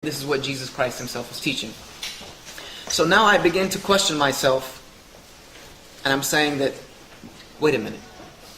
This is what Jesus Christ himself was teaching. So now I begin to question myself, and I'm saying that, wait a minute.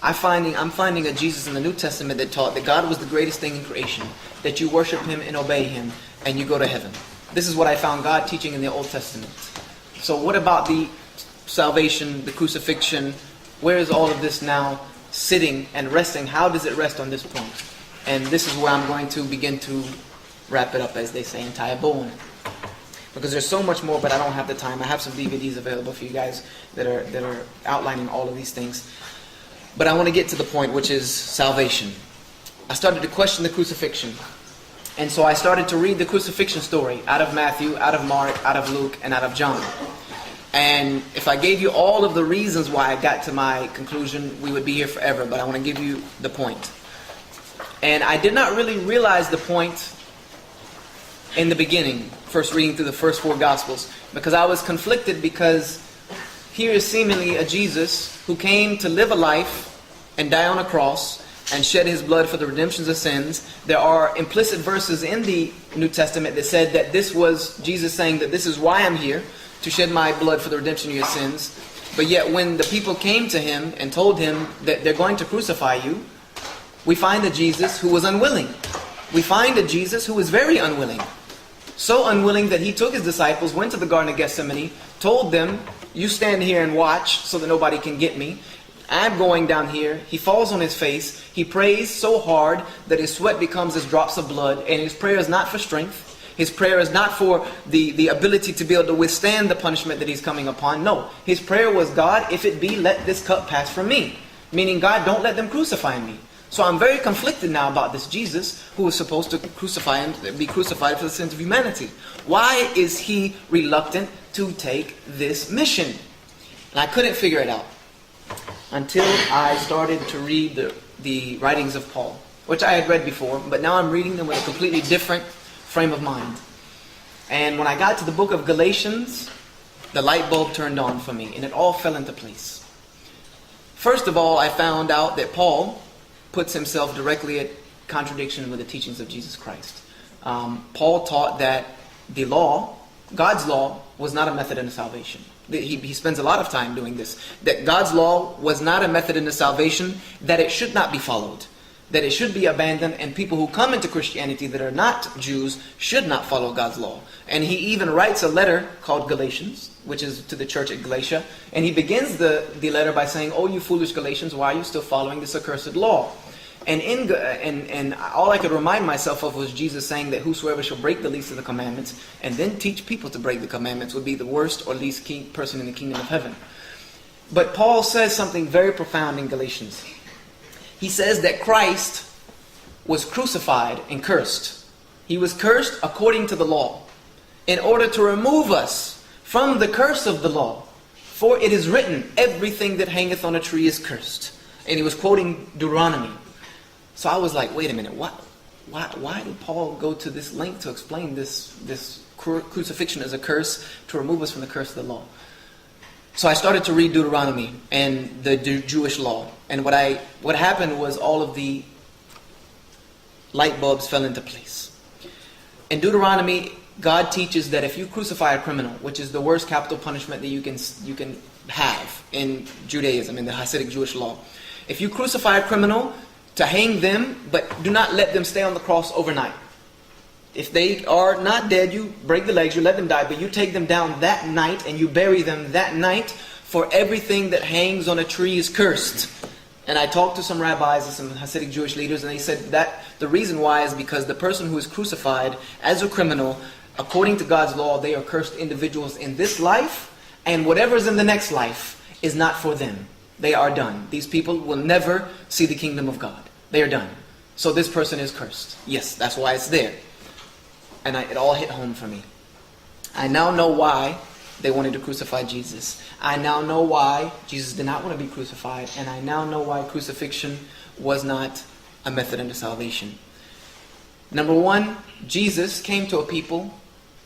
I'm finding a Jesus in the New Testament that taught that God was the greatest thing in creation, that you worship Him and obey Him, and you go to heaven. This is what I found God teaching in the Old Testament. So what about the salvation, the crucifixion? Where is all of this now sitting and resting? How does it rest on this point? And this is where I'm going to begin to wrap it up, as they say, and tie a bow on it. Because there's so much more, but I don't have the time. I have some DVDs available for you guys that are outlining all of these things. But I want to get to the point, which is salvation. I started to question the crucifixion. And so I started to read the crucifixion story out of Matthew, out of Mark, out of Luke, and out of John. And if I gave you all of the reasons why I got to my conclusion, we would be here forever. But I want to give you the point. And I did not really realize the point in the beginning, first reading through the first 4 Gospels, because I was conflicted, because here is seemingly a Jesus who came to live a life and die on a cross and shed His blood for the redemptions of sins. There are implicit verses in the New Testament that said that this was Jesus saying that this is why I'm here, to shed my blood for the redemption of your sins. But yet when the people came to Him and told Him that they're going to crucify you, we find a Jesus who was unwilling. We find a Jesus who was very unwilling. So unwilling that He took His disciples, went to the Garden of Gethsemane, told them, you stand here and watch so that nobody can get me. I'm going down here. He falls on His face. He prays so hard that His sweat becomes as drops of blood. And His prayer is not for strength. His prayer is not for the ability to be able to withstand the punishment that He's coming upon. No, His prayer was, God, if it be, let this cup pass from me. Meaning, God, don't let them crucify me. So I'm very conflicted now about this Jesus who was supposed to be crucified for the sins of humanity. Why is He reluctant to take this mission? And I couldn't figure it out until I started to read the writings of Paul, which I had read before, but now I'm reading them with a completely different frame of mind. And when I got to the book of Galatians, the light bulb turned on for me, and it all fell into place. First of all, I found out that Paul puts himself directly at contradiction with the teachings of Jesus Christ. Paul taught that the law, God's law, was not a method into salvation. He spends a lot of time doing this. That God's law was not a method into salvation, that it should not be followed, that it should be abandoned, and people who come into Christianity that are not Jews should not follow God's law. And he even writes a letter called Galatians, which is to the church at Galatia, and he begins the letter by saying, "Oh, you foolish Galatians, why are you still following this accursed law?" And all I could remind myself of was Jesus saying that whosoever shall break the least of the commandments and then teach people to break the commandments would be the worst or least person in the kingdom of heaven. But Paul says something very profound in Galatians. He says that Christ was crucified and cursed. He was cursed according to the law, in order to remove us from the curse of the law. For it is written, everything that hangeth on a tree is cursed. And he was quoting Deuteronomy. So I was like, wait a minute, why did Paul go to this length to explain this crucifixion as a curse to remove us from the curse of the law? So I started to read Deuteronomy and the Jewish law. And what happened was all of the light bulbs fell into place. In Deuteronomy, God teaches that if you crucify a criminal, which is the worst capital punishment that you can have in Judaism, in the Hasidic Jewish law. If you crucify a criminal, to hang them, but do not let them stay on the cross overnight. If they are not dead, you break the legs, you let them die, but you take them down that night and you bury them that night, for everything that hangs on a tree is cursed. And I talked to some rabbis and some Hasidic Jewish leaders, and they said that the reason why is because the person who is crucified as a criminal, according to God's law, they are cursed individuals in this life, and whatever's in the next life is not for them. They are done. These people will never see the kingdom of God. They are done. So this person is cursed. Yes, that's why it's there. And it all hit home for me. I now know why they wanted to crucify Jesus. I now know why Jesus did not want to be crucified. And I now know why crucifixion was not a method unto salvation. Number one, Jesus came to a people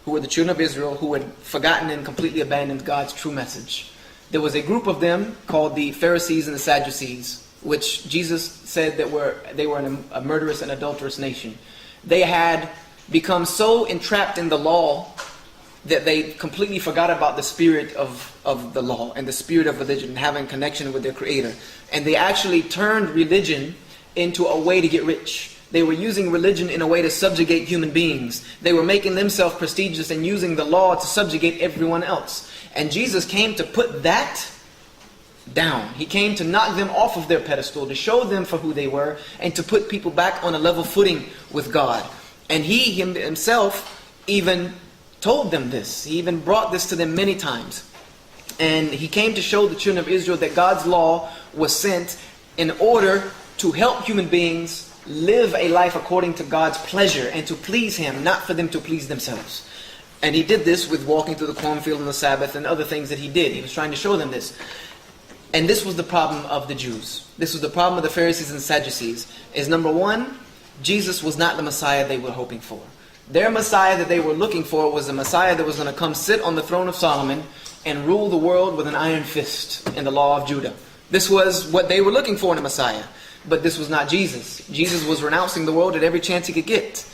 who were the children of Israel who had forgotten and completely abandoned God's true message. There was a group of them called the Pharisees and the Sadducees, which Jesus said that they were a murderous and adulterous nation. They had become so entrapped in the law that they completely forgot about the spirit of the law and the spirit of religion and having connection with their Creator. And they actually turned religion into a way to get rich. They were using religion in a way to subjugate human beings. They were making themselves prestigious and using the law to subjugate everyone else. And Jesus came to put that down. He came to knock them off of their pedestal, to show them for who they were, and to put people back on a level footing with God. And He himself even told them this. He even brought this to them many times. And He came to show the children of Israel that God's law was sent in order to help human beings live a life according to God's pleasure and to please Him, not for them to please themselves. And He did this with walking through the cornfield on the Sabbath and other things that He did. He was trying to show them this. And this was the problem of the Jews. This was the problem of the Pharisees and Sadducees. Is number one, Jesus was not the Messiah they were hoping for. Their Messiah that they were looking for was a Messiah that was going to come sit on the throne of Solomon and rule the world with an iron fist in the law of Judah. This was what they were looking for in a Messiah. But this was not Jesus. Jesus was renouncing the world at every chance He could get.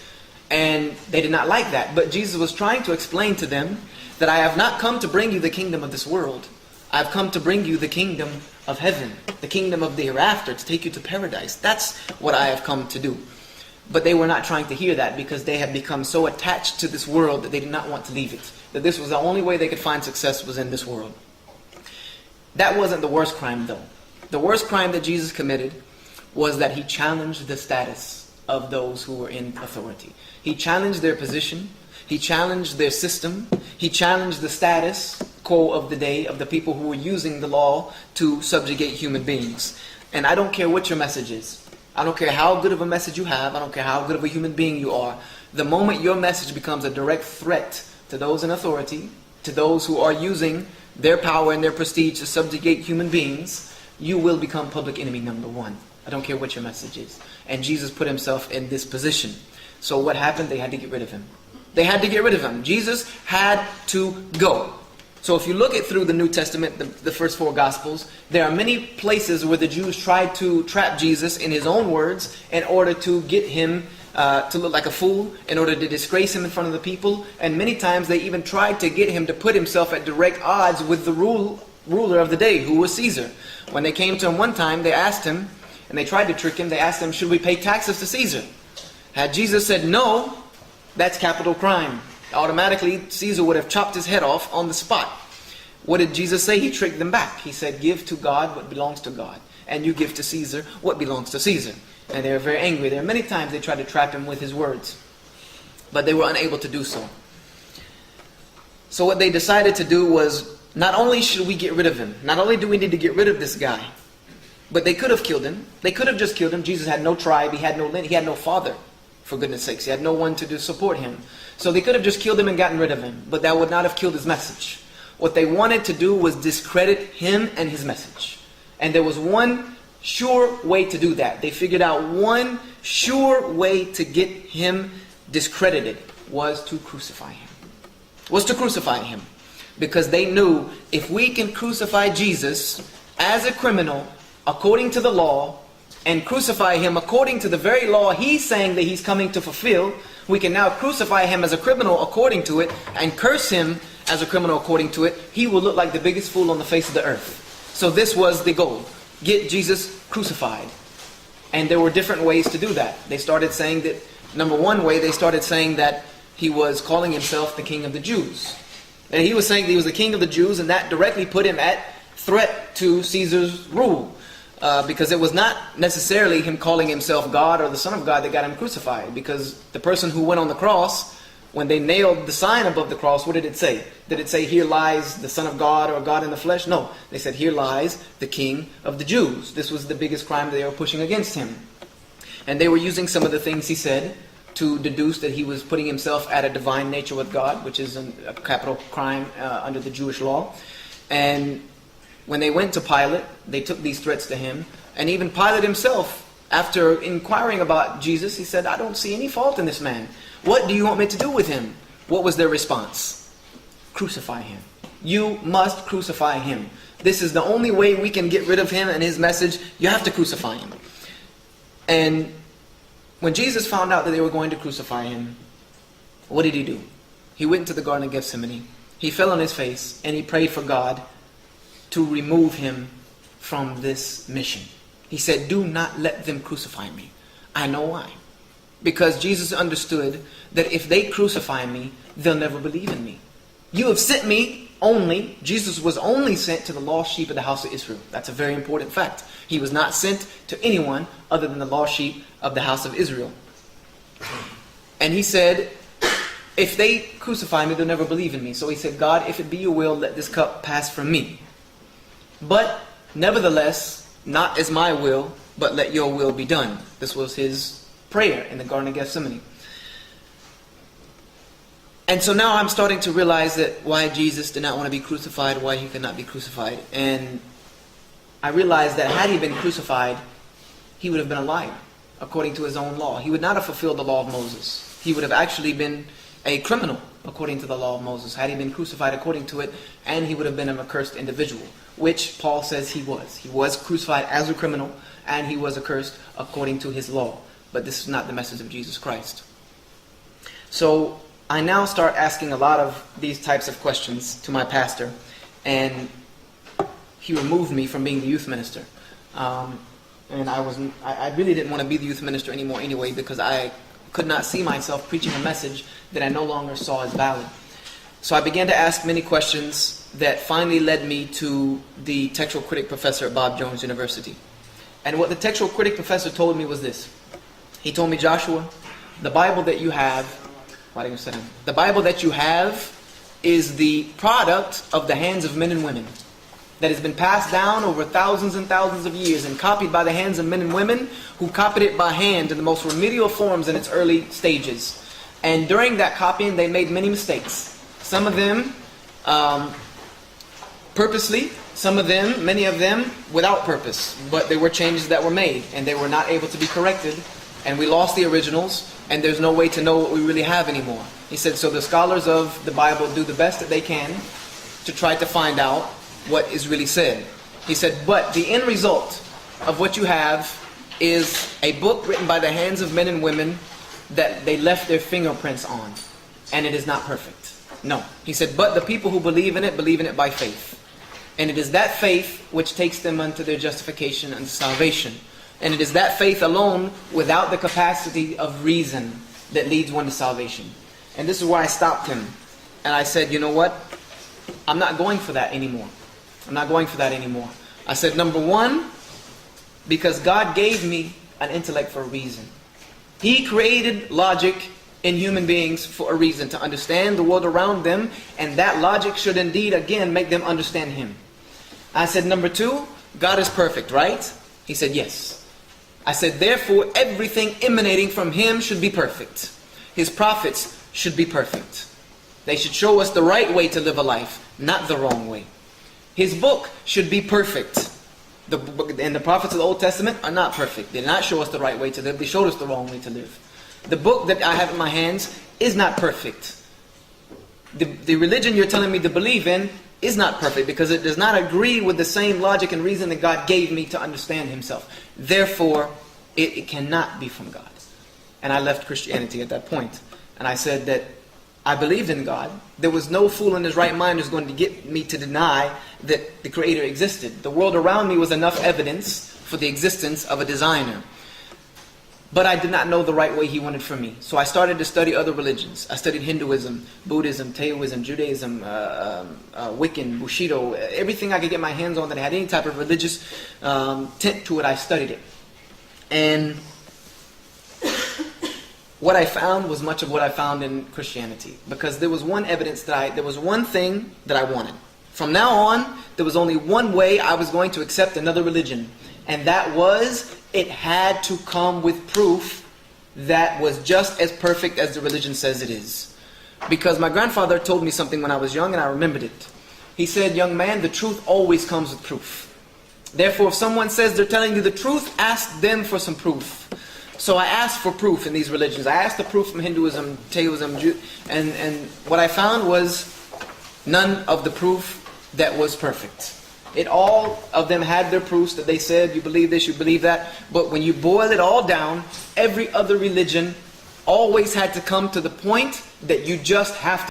And they did not like that. But Jesus was trying to explain to them that I have not come to bring you the kingdom of this world. I have come to bring you the kingdom of heaven, the kingdom of the hereafter, to take you to paradise. That's what I have come to do. But they were not trying to hear that because they had become so attached to this world that they did not want to leave it. That this was the only way they could find success was in this world. That wasn't the worst crime though. The worst crime that Jesus committed was that He challenged the status of those who were in authority. He challenged their position. He challenged their system. He challenged the status quo of the day of the people who were using the law to subjugate human beings. And I don't care what your message is. I don't care how good of a message you have. I don't care how good of a human being you are. The moment your message becomes a direct threat to those in authority, to those who are using their power and their prestige to subjugate human beings, you will become public enemy number one. I don't care what your message is. And Jesus put Himself in this position. So what happened? They had to get rid of Him. They had to get rid of Him. Jesus had to go. So if you look at through the New Testament, the first 4 Gospels, there are many places where the Jews tried to trap Jesus in His own words in order to get Him to look like a fool, in order to disgrace Him in front of the people. And many times they even tried to get Him to put Himself at direct odds with the ruler of the day, who was Caesar. When they came to Him one time, they asked Him, and they tried to trick Him, they asked Him, should we pay taxes to Caesar? Had Jesus said no, that's capital crime. Automatically, Caesar would have chopped his head off on the spot. What did Jesus say? He tricked them back. He said, give to God what belongs to God, and you give to Caesar what belongs to Caesar. And they were very angry. There are many times they tried to trap Him with His words, but they were unable to do so. So what they decided to do was, not only should we get rid of Him, not only do we need to get rid of this guy, but they could have killed Him. They could have just killed Him. Jesus had no tribe. He had no lineage. He had no father, for goodness sakes. He had no one to support Him. So they could have just killed Him and gotten rid of Him. But that would not have killed His message. What they wanted to do was discredit Him and His message. And there was one sure way to do that. They figured out one sure way to get Him discredited was to crucify Him. Was to crucify Him. Because they knew if we can crucify Jesus as a criminal according to the law, and crucify Him according to the very law He's saying that He's coming to fulfill, we can now crucify Him as a criminal according to it, and curse Him as a criminal according to it. He will look like the biggest fool on the face of the earth. So this was the goal. Get Jesus crucified. And there were different ways to do that. They started saying that, number one way, they started saying that He was calling Himself the King of the Jews. And He was saying that He was the King of the Jews, and that directly put Him at threat to Caesar's rule. Because it was not necessarily Him calling Himself God or the Son of God that got Him crucified. Because the person who went on the cross, when they nailed the sign above the cross, what did it say? Did it say, here lies the Son of God or God in the flesh? No. They said, here lies the King of the Jews. This was the biggest crime they were pushing against Him. And they were using some of the things He said to deduce that He was putting Himself at a divine nature with God, which is a capital crime under the Jewish law. And when they went to Pilate, they took these threats to Him. And even Pilate himself, after inquiring about Jesus, he said, I don't see any fault in this man. What do you want me to do with Him? What was their response? Crucify Him. You must crucify Him. This is the only way we can get rid of Him and His message. You have to crucify Him. And when Jesus found out that they were going to crucify Him, What did he do? He went to the Garden of Gethsemane. He fell on his face and he prayed for God to remove him from this mission. He said, do not let them crucify me. I know why. Because Jesus understood that if they crucify me, they'll never believe in me. You have sent me only, Jesus was only sent to the lost sheep of the house of Israel. That's a very important fact. He was not sent to anyone other than the lost sheep of the house of Israel. And he said, if they crucify me, they'll never believe in me. So he said, God, if it be your will, let this cup pass from me. But nevertheless, not as my will, but let your will be done. This was his prayer in the Garden of Gethsemane. And so now I'm starting to realize that why Jesus did not want to be crucified, why he could not be crucified. And I realized that had he been crucified, he would have been a liar, according to his own law. He would not have fulfilled the law of Moses. He would have actually been a criminal, according to the law of Moses, had he been crucified according to it, and he would have been an accursed individual, which Paul says he was. He was crucified as a criminal, and he was accursed according to his law. But this is not the message of Jesus Christ. So I now start asking a lot of these types of questions to my pastor, and he removed me from being the youth minister. And I really didn't want to be the youth minister anymore anyway, because I could not see myself preaching a message that I no longer saw as valid. So I began to ask many questions that finally led me to the textual critic professor at Bob Jones University. And what the textual critic professor told me was this. He told me, Joshua, the Bible that you have, the Bible that you have is the product of the hands of men and women that has been passed down over thousands and thousands of years and copied by the hands of men and women who copied it by hand in the most remedial forms in its early stages. And during that copying, they made many mistakes. Some of them purposely, some of them, many of them, without purpose. But there were changes that were made, and they were not able to be corrected. And we lost the originals, and there's no way to know what we really have anymore. He said, so the scholars of the Bible do the best that they can to try to find out what is really said. He said, but the end result of what you have is a book written by the hands of men and women that they left their fingerprints on. And it is not perfect. No. He said, but the people who believe in it by faith. And it is that faith which takes them unto their justification and salvation. And it is that faith alone, without the capacity of reason, that leads one to salvation. And this is where I stopped him. And I said, you know what? I'm not going for that anymore. I'm not going for that anymore. I said, number one, because God gave me an intellect for a reason. He created logic in human beings for a reason, to understand the world around them, and that logic should indeed, again, make them understand Him. I said, number two, God is perfect, right? He said, yes. I said, therefore, everything emanating from Him should be perfect. His prophets should be perfect. They should show us the right way to live a life, not the wrong way. His book should be perfect. And the prophets of the Old Testament are not perfect. They did not show us the right way to live. They showed us the wrong way to live. The book that I have in my hands is not perfect. The religion you're telling me to believe in is not perfect, because it does not agree with the same logic and reason that God gave me to understand Himself. Therefore, it cannot be from God. And I left Christianity at that point. And I said that I believed in God. There was no fool in his right mind who was going to get me to deny that the Creator existed. The world around me was enough evidence for the existence of a designer. But I did not know the right way He wanted for me. So I started to study other religions. I studied Hinduism, Buddhism, Taoism, Judaism, Wiccan, Bushido, everything I could get my hands on that had any type of religious tint to it, I studied it. And what I found was much of what I found in Christianity. Because there was one there was one thing that I wanted. From now on, there was only one way I was going to accept another religion. And that was, it had to come with proof that was just as perfect as the religion says it is. Because my grandfather told me something when I was young, and I remembered it. He said, young man, the truth always comes with proof. Therefore, if someone says they're telling you the truth, ask them for some proof. So I asked for proof in these religions. I asked the proof from Hinduism, Taoism, and what I found was none of the proof that was perfect. All of them had their proofs that they said, you believe this, you believe that. But when you boil it all down, every other religion always had to come to the point that you just have to